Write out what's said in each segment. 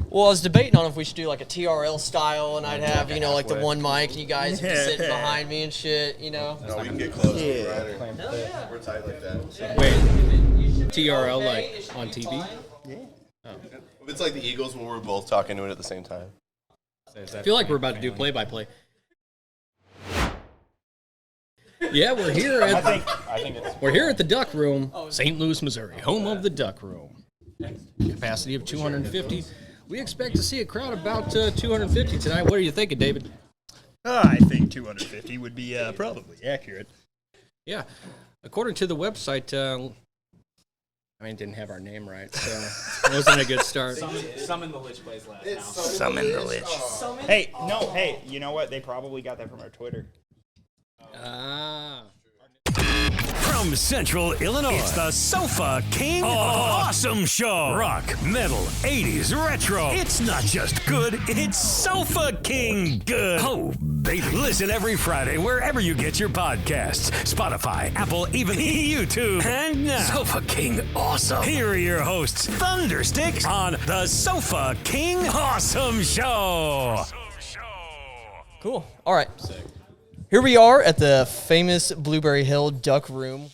Well, I was debating on if we should do like a TRL style, and I'd have, like the one mic, and you guys would be sitting behind me and shit, No, we can get close. We're tight like that. Wait, TRL like on TV? Yeah. Oh. It's like the Eagles when we're both talking to it at the same time. I feel like we're about to do play-by-play. Yeah, we're here at we're here at the Duck Room, St. Louis, Missouri, home of the Duck Room. Capacity of 250. We expect to see a crowd about 250 tonight. What are you thinking, David? I think 250 would be probably accurate. Yeah, according to the website, it didn't have our name right, so it wasn't a good start. Summon the Lich plays last now. Summon the Lich. Hey, you know what? They probably got that from our Twitter. From Central Illinois, it's the Sofa King Awesome Show. Rock, metal, 80s, retro. It's not just good, it's Sofa King good. Oh, baby. Listen every Friday wherever you get your podcasts. Spotify, Apple, even YouTube. And now, Sofa King Awesome. Here are your hosts, Thundersticks, on the Sofa King Awesome Show. Cool. All right. Here we are at the famous Blueberry Hill Duck Room.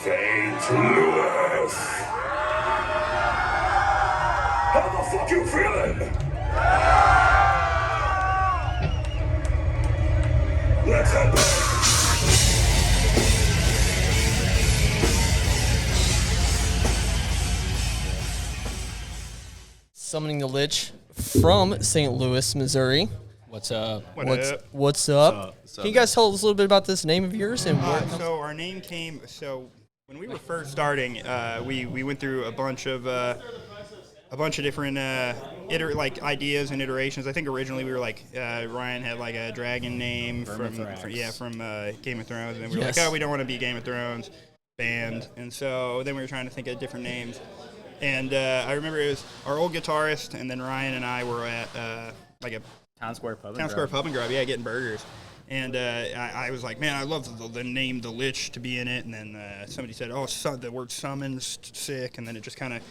St. Louis. How the fuck you feeling? Let's head back. Summoning the Lich from St. Louis, Missouri. What's up? What's up? Can you guys tell us a little bit about this name of yours and where it comes from? So our name came. So when we were first starting, we went through a bunch of different ideas and iterations. I think originally we were like Ryan had like a dragon name from Game of Thrones, and then we were like, oh, we don't want to be Game of Thrones band, and so then we were trying to think of different names. And I remember it was our old guitarist, and then Ryan and I were at like a Town Square Pub and Grub, getting burgers. And I was like, man, I love the name The Lich to be in it. And then somebody said, oh, the word summon's sick. And then it just kind of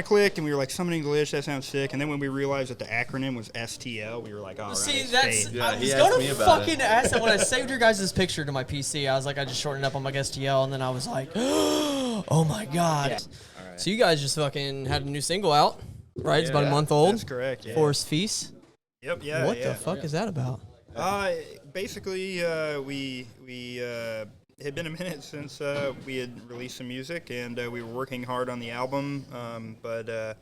clicked. And we were like, summoning the Lich, that sounds sick. And then when we realized that the acronym was STL, we were like, all right. See, that's, I was going to fucking ask that when I saved your guys' picture to my PC. I was like, I just shortened up on my STL. And then I was like, oh my God. Yeah. Right. So you guys just fucking had a new single out, right? It's about a month old. That's correct. Yeah. Forest Feast. Yep. Yeah. What the fuck is that about? Basically, we had been a minute since we had released some music, and we were working hard on the album, but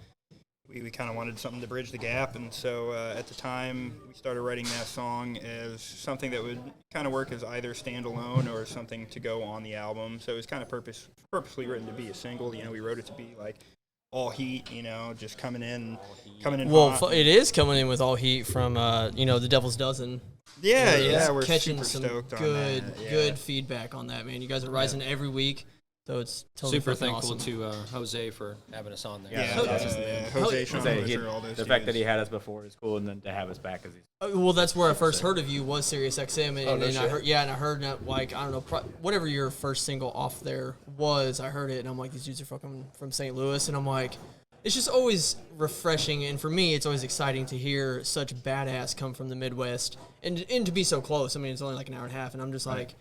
we kind of wanted something to bridge the gap, and so at the time we started writing that song as something that would kind of work as either standalone or something to go on the album. So it was kind of purposely written to be a single. We wrote it to be like all heat, just coming in. Well, hot. it is coming in with all heat from the Devil's Dozen. Yeah, we're catching super some stoked on good, that. Yeah. good feedback on that, man. You guys are rising every week, so it's totally super thankful awesome. to Jose for having us on there. Jose, Sean, all those the fact that he had us before is cool, and then to have us back because he's. Well, that's where I first heard of you was Sirius XM, and I heard that, like, I don't know, whatever your first single off there was, I heard it, and I'm like, these dudes are fucking from St. Louis, and I'm like, it's just always refreshing, and for me, it's always exciting to hear such badass come from the Midwest, and to be so close. I mean, it's only like an hour and a half, and I'm just like,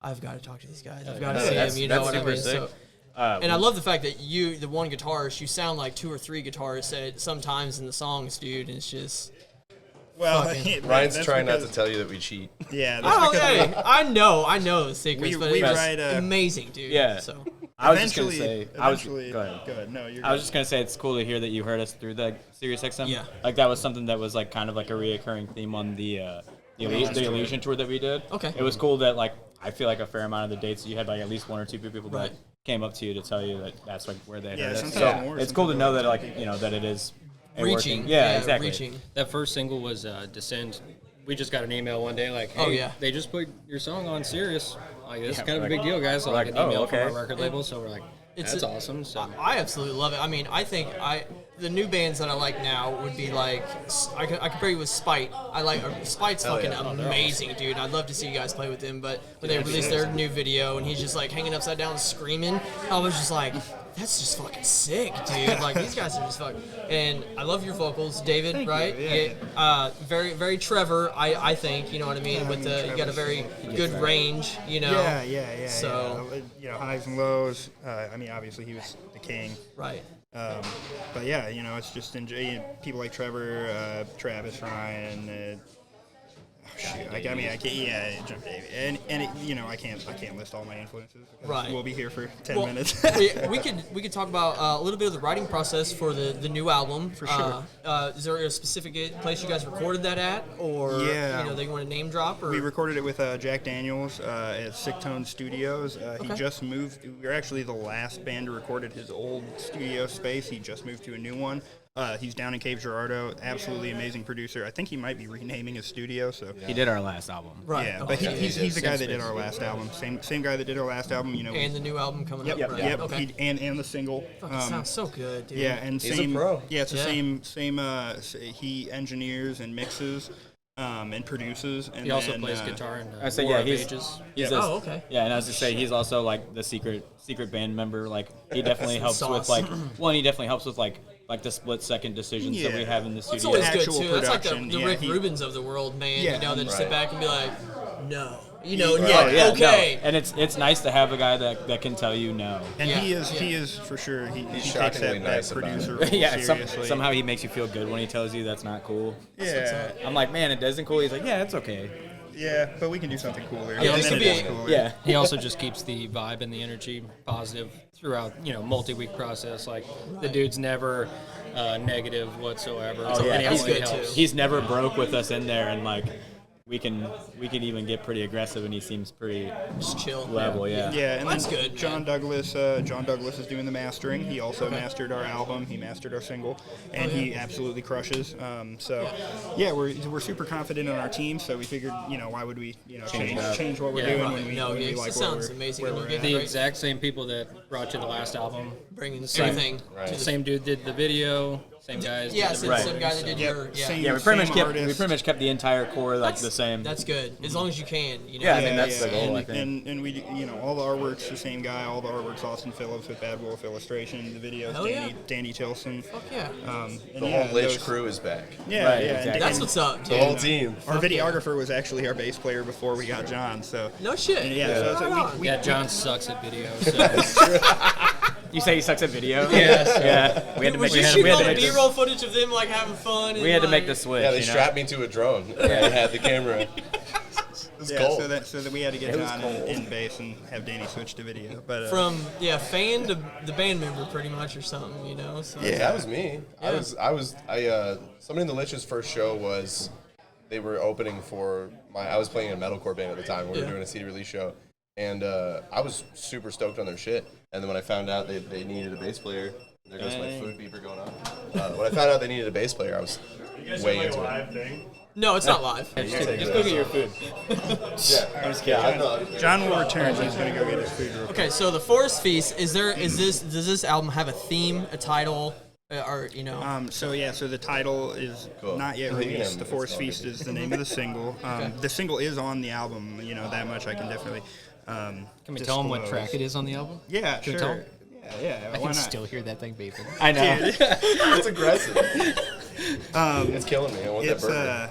I've got to talk to these guys. I've got to see them, you know what I mean? So, and I love the fact that you, the one guitarist, you sound like two or three guitarists sometimes in the songs, dude, and it's just... Well, Ryan's trying not to tell you that we cheat. Yeah, I know the secrets, but it's amazing, dude. Yeah. So. I was just gonna say. Go ahead. No, you're. I was just gonna say it's cool to hear that you heard us through the Sirius XM. Yeah. Like that was something that was like kind of like a reoccurring theme on the Illusion tour that we did. Okay. It was cool that like I feel like a fair amount of the dates you had like at least one or two people that came up to you to tell you that that's like where they heard us. So more, it's cool to know that like that it is reaching. Working. Yeah, exactly. Reaching. That first single was Descend. We just got an email one day like, hey, they just put your song on Sirius. Like, it's kind of a big deal, guys. So, like an email from our record label. So we're like, that's awesome. So I absolutely love it. I mean, I think the new bands that I like now would be like, I compare you with Spite. Spite's fucking amazing, dude. I'd love to see you guys play with him, but when they released their new video and he's just like hanging upside down screaming, I was just like, that's just fucking sick, dude. Like, these guys are just fucking. And I love your vocals, David, Thank right? you. Yeah. Very, very Trevor, I think, you know what I mean? With you got a very good range, you know? Yeah. So, highs and lows. I mean, obviously he was the king. right. But yeah, it's just people like Trevor, Travis, Ryan. I can't. I can't list all my influences. Right. We'll be here for 10 minutes. we could talk about a little bit of the writing process for the new album. For sure. Is there a specific place you guys recorded that at, or they want to name drop? Or? We recorded it with Jack Daniels at Sick Tone Studios. He just moved. We were actually the last band to record at his old studio space. He just moved to a new one. He's down in Cape Girardeau. Absolutely amazing producer. I think he might be renaming his studio. So he did our last album. Right. Yeah, but he's the guy that did our last album. Same guy that did our last album. And the new album coming up. Yep. Right? Okay. And the single. Sounds so good, dude. Yeah, and he's same. a pro. Yeah, it's the same. He engineers and mixes. And produces. And he also plays guitar in I say, he's okay. Yeah, and I was to say he's also like the secret band member. Like he definitely helps with he definitely helps with like the split second decisions that we have in the studio. That's always good Actual too. That's like production. the Rick Rubins of the world, man. Yeah, that just sit back and be like, no. Okay. No. And it's nice to have a guy that can tell you no. And he is for sure. He takes shockingly that nice producer about role seriously. Somehow he makes you feel good when he tells you that's not cool. Yeah. I'm like, man, it isn't cool. He's like, yeah, it's okay. Yeah, but we can do something cooler. Yeah. He also just keeps the vibe and the energy positive throughout, multi-week process. Like, the dude's never negative whatsoever. Oh, yeah. He's good too. He's never broke with us in there, and like we can even get pretty aggressive, and he seems pretty just chill level. Yeah. Yeah, and that's then good. John Douglas is doing the mastering. He also mastered our album. He mastered our single, and he absolutely crushes. We're super confident in our team. So we figured, why would we, change what we're doing when we like sounds amazing. where we're at. The exact same people that brought you the last album. Bringing everything. The same dude did the video. Same guys. Yeah, same guy that did your. We pretty much kept the entire core the same. That's good, as long as you can. Yeah, I mean that's the goal. I think. And we, all the artwork's the same guy. All the artwork's Austin Phillips with Bad Wolf Illustration. The videos, Danny Tilson. Fuck yeah. The whole Lich crew is back. Yeah, right, yeah. Exactly. That's what's up, dude. The whole team. Our videographer was actually our bass player before we got John. So no shit. John sucks at video. So. You say he sucks at video? Yeah. We had to make you shoot all the B-roll footage of them like having fun. We had to make the switch. Yeah, they strapped me to a drone. They had the camera. So that we had to get John in bass and have Danny switch to video. But from fan to the band member, pretty much, or something, So. Yeah, that was me. Yeah. Somebody in the Lich's first show was, they were opening for I was playing in a metalcore band at the time. We were doing a CD release show, and I was super stoked on their shit. And then when I found out they needed a bass player, there goes my food beeper going on. When I found out they needed a bass player, I was way into it. No, it's not live. Just go get your food. Yeah, I'm just kidding. John will return. He's gonna go get his food real quick. Okay, so the Forest Feast does this album have a theme, a title, or So the title is not yet released. The Forest Feast is the name of the single. The single is on the album. That much I can definitely. Can we tell them what track it is on the album? Yeah, Can we sure. tell 'em? Yeah. I Why can not? still hear that thing beeping. I know. It's aggressive. It's killing me. I want that burger.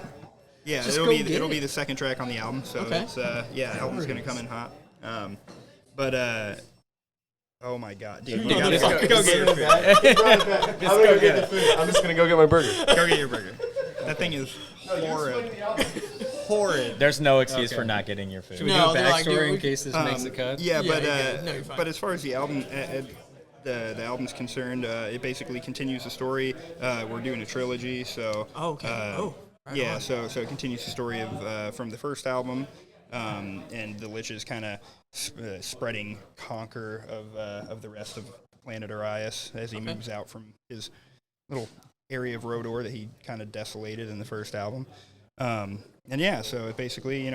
It'll be the second track on the album. So it's album's gonna come in hot. Oh my God, dude! You gotta go get your food. I'm just gonna go get my burger. Go get your burger. That thing is horrid. horrid. There's no excuse for not getting your food. Should we No, do a they're like, backstory dude, in case this makes the cut? Yeah, Yeah, but you're good. No, you're fine. but as far as the album, the album's concerned, it basically continues the story. We're doing a trilogy, so Oh, okay. yeah, so it continues the story of from the first album, and the Lich's kind of spreading conquer of the rest of planet Arias as he moves out from his little area of Rodor that he kind of desolated in the first album. And yeah, so it basically, I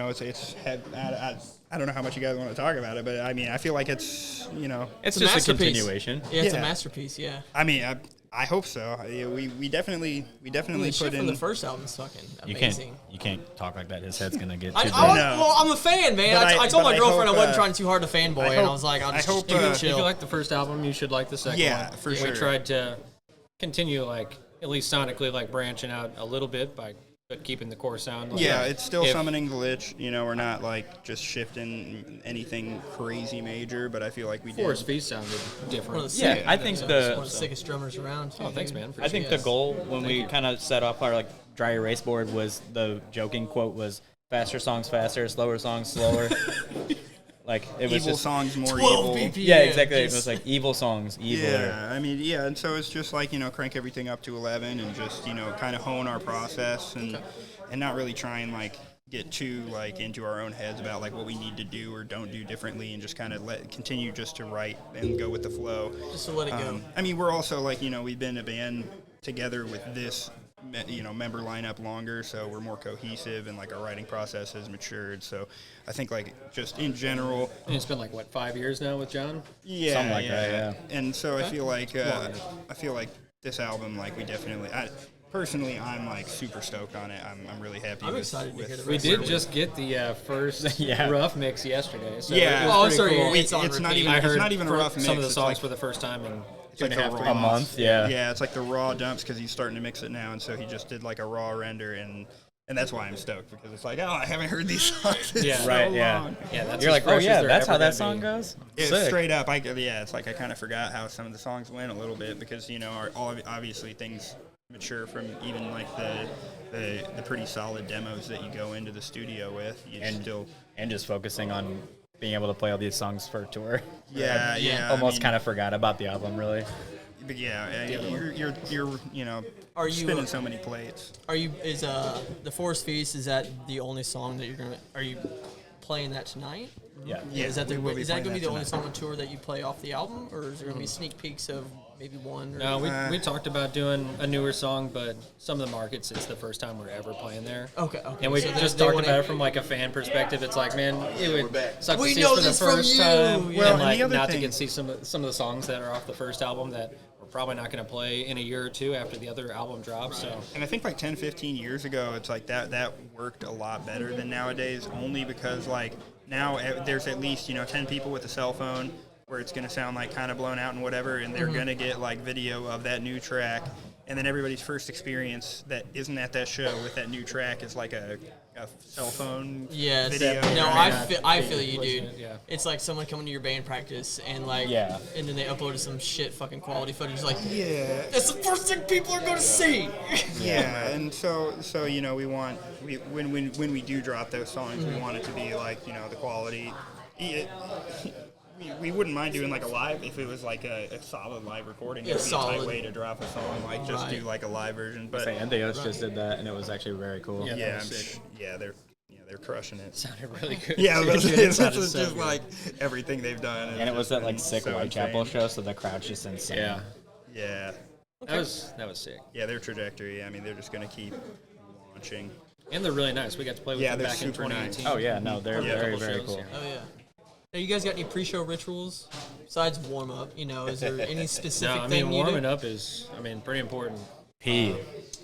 don't know how much you guys want to talk about it, but I mean, I feel like it's, It's a just a masterpiece. continuation. Yeah, it's a Yeah. masterpiece. Yeah. I mean, I hope so. We definitely The shit put from in. the first album's fucking You amazing. can't talk like that. His head's gonna get I, too I, big. No. well, I'm a fan, man. But I told but my girlfriend hope, I wasn't trying too hard to fanboy, I and I hope- was like, I'll I just hope, chill. If you like the first album, you should like the second one. Yeah, for sure. We tried to continue, like, at least sonically, like, branching out a little bit by keeping the core sound. Like, Yeah, it's still if- summoning the Lich. We're not like just shifting anything crazy major, but I feel like we did. Forest Feast sounded One of different. the Yeah, sick- I think one the of the sickest drummers around. Too, Oh, thanks, dude. man. I think the goal when we kind of set up our like dry erase board was the joking quote was faster songs faster, slower songs slower. Like it was evil just songs more 12 evil. BPM. yeah, exactly. It just- was like evil songs, evil. Yeah, I mean, yeah, and so it's just like crank everything up to 11 and just kind of hone our process and not really try and like get too like into our own heads about like what we need to do or don't do differently and just kind of continue just to write and go with the flow. Just to let it go. I mean, we're also like we've been a band together with this member lineup longer, so we're more cohesive and like our writing process has matured. So I think like just in general, And it's been, like, what, 5 years now with John? yeah, Something like that, yeah. And so I feel like this album, like we definitely, personally, I'm like super stoked on it. I'm really happy. I'm with, excited to with hear the We rest did of it. just get the first Yeah. rough mix yesterday. So Yeah. it was Oh, pretty sorry, cool. it's on It's not repeat. even. I heard It's not even a for rough mix. some of the it's songs like, for the first time in it's two and like a half, the 3 raw- A month, yeah. Yeah, it's like the raw dumps because he's starting to mix it now, and so he just did like a raw render, and that's why I'm stoked because it's like, oh, I haven't heard these songs in Yeah. so Right, yeah. long. Yeah, that's You're as like, oh fresh as yeah, they're that's ever how that gonna song be. goes. It's Sick. straight up. It's like I kind of forgot how some of the songs went a little bit because obviously things mature from even like the pretty solid demos that you go into the studio with. You still And just focusing on being able to play all these songs for a tour. yeah. Almost kind of forgot about the album, really. But yeah, you're Are you, spinning so many plates. Is the Forest Feast, is that the only song that are you playing that tonight? Yeah. Yeah, Is that we will be is that playing going to be that the only tonight. song on tour that you play off the album, or is there going to be sneak peeks of maybe one? Or No, we talked about doing a newer song, but some of the markets, it's the first time we're ever playing there. Okay. And we So just they talked wanna- about it from like a fan perspective. It's like, man, it would suck to We see know us for the this from first you! time, Yeah. Well, and and like the other not to thing- get to see some of the songs that are off the first album that we're probably not going to play in a year or two after the other album drops. So And I think like 10, 15 years ago, it's like that worked a lot better than nowadays, only because like now there's at least 10 people with a cell phone where it's going to sound like kind of blown out and whatever, and they're going to get like video of that new track, and then everybody's first experience that isn't at that show with that new track is like a cell phone Yes. video. No, right? I feel you, pushing dude. it, yeah. It's like someone coming to your band practice and like, Yeah. and then they uploaded some shit fucking quality footage. Like, Yeah. that's the first thing people are going to see. Yeah, and so when we do drop those songs, we want it to be like the quality. We wouldn't mind doing like a live if it was like a solid live recording. Yeah, It'd be a tight solid. way to drop a song, like just do Right. like a live version. But Say, Entheos just did that, and it was actually very cool. Yeah. yeah, that was sick. they're crushing it. sounded really good. Yeah, too, that's dude. It sounded just so good. like everything they've done. And it was that like sick so Whitechapel insane. show, so the crowd's just insane. Yeah, Yeah, that was sick. yeah, their trajectory. I mean, they're just gonna keep launching. And they're really nice. We got to play with Yeah, them they're back in super nice. 2018. Oh yeah, no, they're Yeah. very Couple very shows, cool. yeah. Oh yeah. Now, you guys got any pre-show rituals besides warm up? Is there any specific No, I thing mean you warming do? up is, pretty important. P.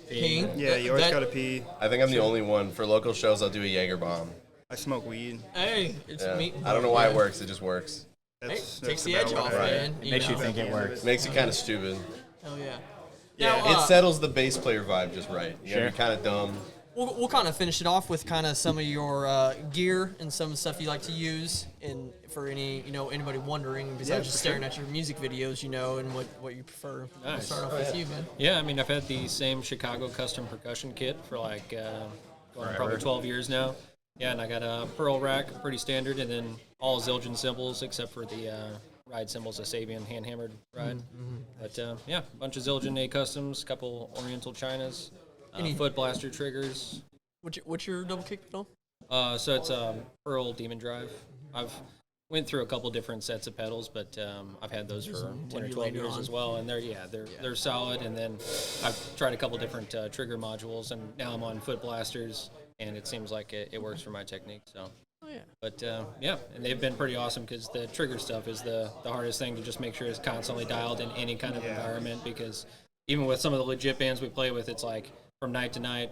Peeing? Yeah, you always That- gotta pee. I think I'm the only one. For local shows, I'll do a Jaeger bomb. I smoke weed. Hey, it's Yeah. me. I don't know why it Yeah. works. It just works. Hey, That's takes the about edge what off, I- man. It makes you know. think it works. Makes it kind of stupid. Hell yeah. Yeah, Now, It settles the bass player vibe just right. You Sure. You're kind of dumb. we'll kind of finish it off with kind of some of your gear and some of the stuff you like to use, and for anybody wondering, besides just staring at your music videos, and what you prefer. We'll Nice. start off with you, man. Yeah, I've had the same Chicago custom percussion kit for like going on probably 12 years now. Yeah, and I got a pearl rack, pretty standard, and then all Zildjian cymbals except for the ride cymbals, a Sabian hand-hammered ride. But yeah, a bunch of Zildjian A customs, couple Oriental Chinas, foot blaster triggers. What's your double kick pedal? So it's Pearl Demon Drive. I've went through a couple different sets of pedals, but I've had those for 10 or 12 years as well, and they're solid. And then I've tried a couple different trigger modules, and now I'm on foot blasters, and it seems like it works for my technique. So. Oh, yeah. But yeah, and they've been pretty awesome because the trigger stuff is the hardest thing to just make sure it's constantly dialed in any kind of environment, because even with some of the legit bands we play with, it's like from night to night.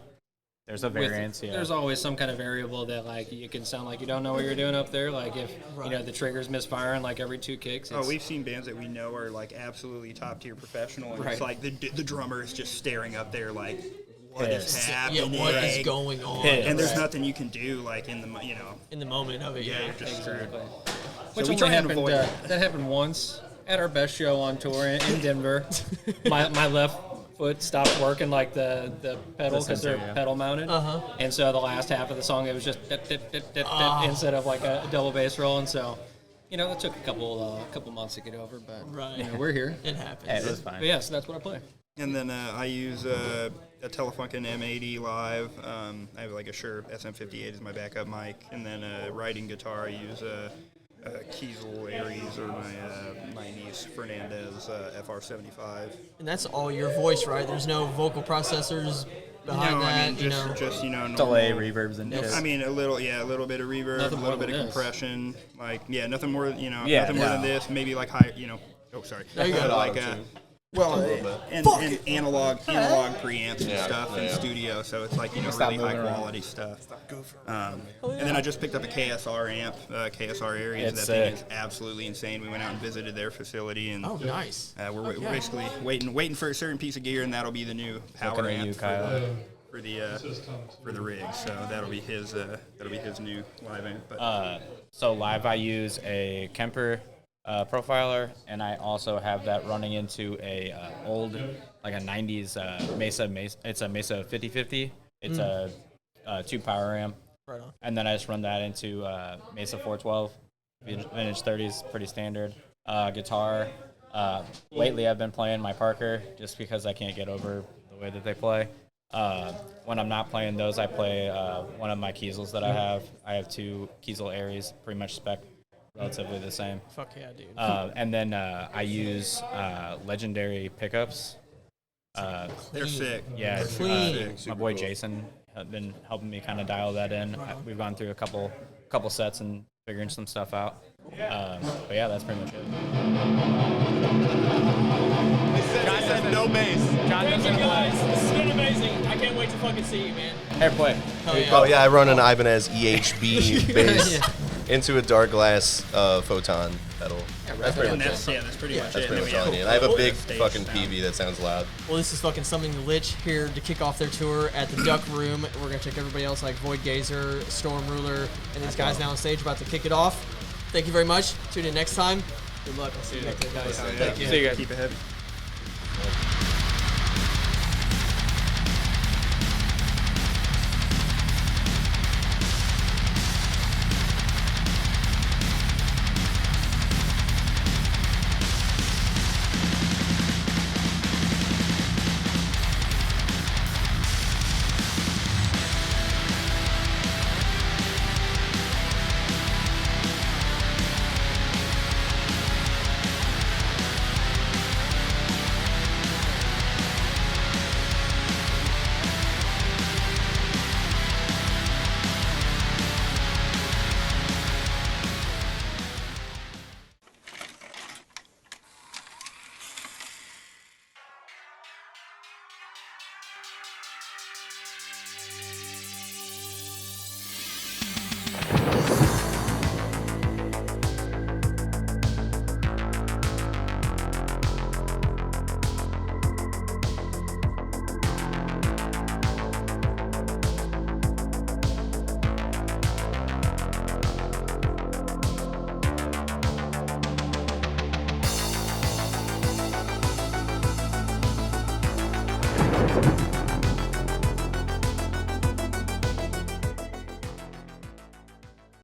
There's a variance, yeah. There's always some kind of variable that, like, you can sound like you don't know what you're doing up there. Like, if, the trigger's misfiring, like, every 2 kicks. We've seen bands that we know are, like, absolutely top-tier professional, and it's like the drummer is just staring up there, like, what is happening? Yeah, what is going on? And there's nothing you can do, like, in the moment of it. Yeah, exactly. So Which we only try and happened, avoid that happened once at our best show on tour in Denver. my left foot stopped working, like the pedal, because they're pedal mounted, and so the last half of the song it was just dip, dip, dip, dip, dip, instead of like a double bass roll, and so that took a couple months to get over, but we're here. It happens. It was fine. But yeah, so that's what I play. And then I use a Telefunken M80 live. I have like a Shure SM58 as my backup mic, and then riding guitar I use a Kiesel Aries or my niece Fernandez FR75. And that's all your voice, right? There's no vocal processors behind that. I mean, just normal delay, reverbs, and shit. I mean, a little bit of reverb, Nothing a little bit of more than compression. Like, nothing more, nothing more no. than this. Maybe like high, Oh, sorry. There you go. Like and analog preamps and stuff in the studio, so it's like really high quality stuff. And then I just picked up a KSR amp, KSR Aries. That thing is absolutely insane. We went out and visited their facility, and nice. We're basically waiting for a certain piece of gear, and that'll be the new power amp for the rig. So that'll be his new live amp. But, so live I use a Kemper profiler, and I also have that running into a old, like a 90s Mesa. It's a Mesa 5050. It's a 2 power amp. Right on. And then I just run that into Mesa 412. Vintage 30s, pretty standard. Guitar. Lately I've been playing my Parker just because I can't get over the way that they play. When I'm not playing those, I play one of my Kiesels that I have. I have 2 Kiesel Aries, pretty much spec. Relatively the same. Fuck yeah, dude. And then I use legendary pickups. they're sick. Yeah, They're clean. sick. My boy Jason has been helping me kind of dial that in. We've gone through a couple sets and figuring some stuff out. But yeah, that's pretty much it. Guy said no bass. Thank you guys. This has been amazing. I can't wait to fucking see you, man. Hey, play. Oh yeah, I run an Ibanez EHB bass into a dark glass photon pedal. That's pretty much it. That's pretty much it. Pretty much all I need. I have a big fucking PV that sounds loud. Well, this is fucking Something to Lich here to kick off their tour at the Duck Room. We're going to check everybody else like Voidgazer, Stormruler, and these guys now on stage about to kick it off. Thank you very much. Tune in next time. Good luck. I'll see you next time. Thank you. See you guys. Keep it heavy.